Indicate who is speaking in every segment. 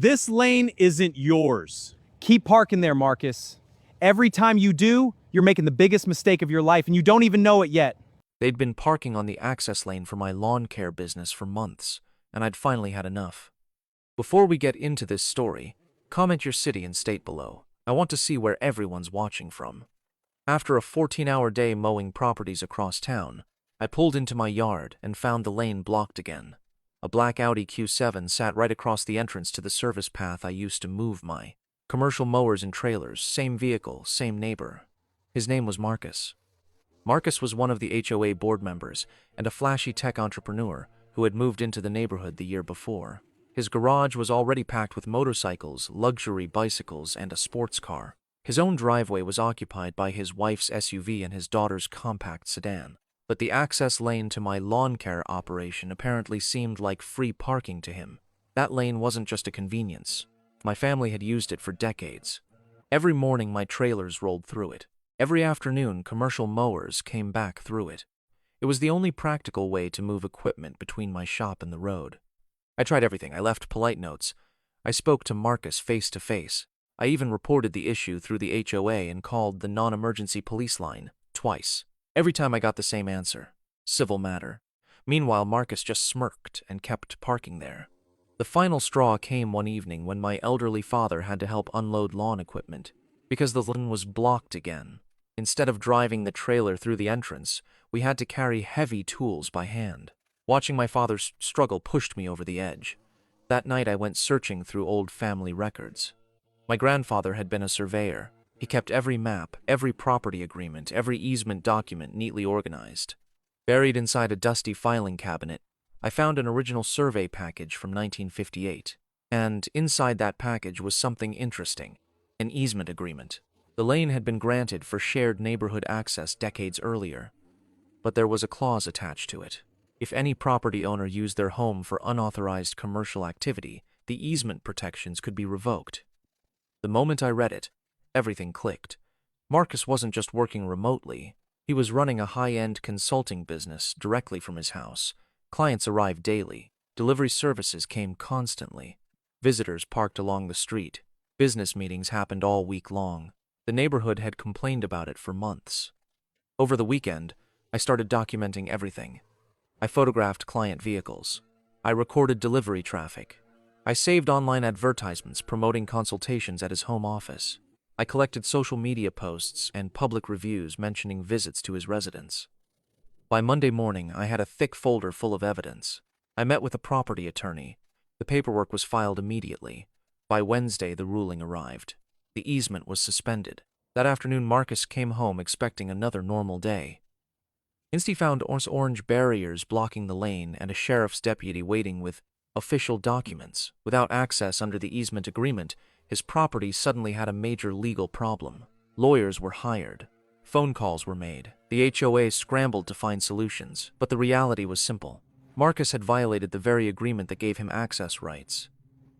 Speaker 1: This lane isn't yours.
Speaker 2: Keep parking there, Marcus. Every time you do, you're making the biggest mistake of your life and you don't even know it yet.
Speaker 3: They'd been parking on the access lane for my lawn care business for months, and I'd finally had enough. Before we get into this story, comment your city and state below. I want to see where everyone's watching from. After a 14-hour day mowing properties across town, I pulled into my yard and found the lane blocked again. A black Audi Q7 sat right across the entrance to the service path I used to move my commercial mowers and trailers, same vehicle, same neighbor. His name was Marcus. Marcus was one of the HOA board members and a flashy tech entrepreneur who had moved into the neighborhood the year before. His garage was already packed with motorcycles, luxury bicycles, and a sports car. His own driveway was occupied by his wife's SUV and his daughter's compact sedan. But the access lane to my lawn care operation apparently seemed like free parking to him. That lane wasn't just a convenience. My family had used it for decades. Every morning my trailers rolled through it. Every afternoon commercial mowers came back through it. It was the only practical way to move equipment between my shop and the road. I tried everything. I left polite notes. I spoke to Marcus face to face. I even reported the issue through the HOA and called the non-emergency police line twice. Every time I got the same answer: civil matter. Meanwhile, Marcus just smirked and kept parking there. The final straw came one evening when my elderly father had to help unload lawn equipment because the lane was blocked again. Instead of driving the trailer through the entrance, we had to carry heavy tools by hand. Watching my father's struggle pushed me over the edge. That night I went searching through old family records. My grandfather had been a surveyor. He kept every map, every property agreement, every easement document neatly organized. Buried inside a dusty filing cabinet, I found an original survey package from 1958. And inside that package was something interesting: an easement agreement. The lane had been granted for shared neighborhood access decades earlier, but there was a clause attached to it. If any property owner used their home for unauthorized commercial activity, the easement protections could be revoked. The moment I read it, everything clicked. Marcus wasn't just working remotely. He was running a high-end consulting business directly from his house. Clients arrived daily. Delivery services came constantly. Visitors parked along the street. Business meetings happened all week long. The neighborhood had complained about it for months. Over the weekend, I started documenting everything. I photographed client vehicles. I recorded delivery traffic. I saved online advertisements promoting consultations at his home office. I collected social media posts and public reviews mentioning visits to his residence. By Monday morning, I had a thick folder full of evidence. I met with a property attorney. The paperwork was filed immediately. By Wednesday, the ruling arrived. The easement was suspended. That afternoon, Marcus came home expecting another normal day. Instead, he found orange barriers blocking the lane and a sheriff's deputy waiting with official documents. Without access under the easement agreement, his property suddenly had a major legal problem. Lawyers were hired. Phone calls were made. The HOA scrambled to find solutions, but the reality was simple. Marcus had violated the very agreement that gave him access rights.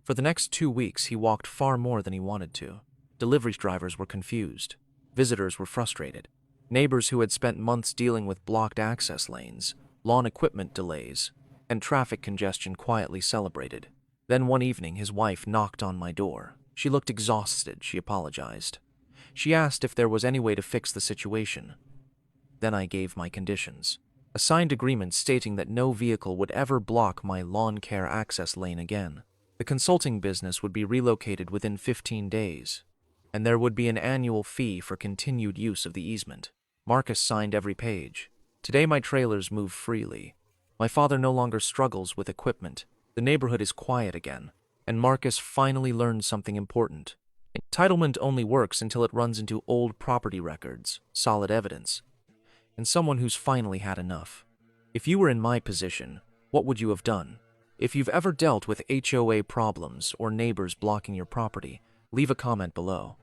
Speaker 3: For the next 2 weeks, he walked far more than he wanted to. Delivery drivers were confused. Visitors were frustrated. Neighbors who had spent months dealing with blocked access lanes, lawn equipment delays, and traffic congestion quietly celebrated. Then one evening, his wife knocked on my door. She looked exhausted. She apologized. She asked if there was any way to fix the situation. Then I gave my conditions. A signed agreement stating that no vehicle would ever block my lawn care access lane again. The consulting business would be relocated within 15 days, and there would be an annual fee for continued use of the easement. Marcus signed every page. Today my trailers move freely. My father no longer struggles with equipment. The neighborhood is quiet again. And Marcus finally learned something important. Entitlement only works until it runs into old property records, solid evidence, and someone who's finally had enough. If you were in my position, what would you have done? If you've ever dealt with HOA problems or neighbors blocking your property, leave a comment below.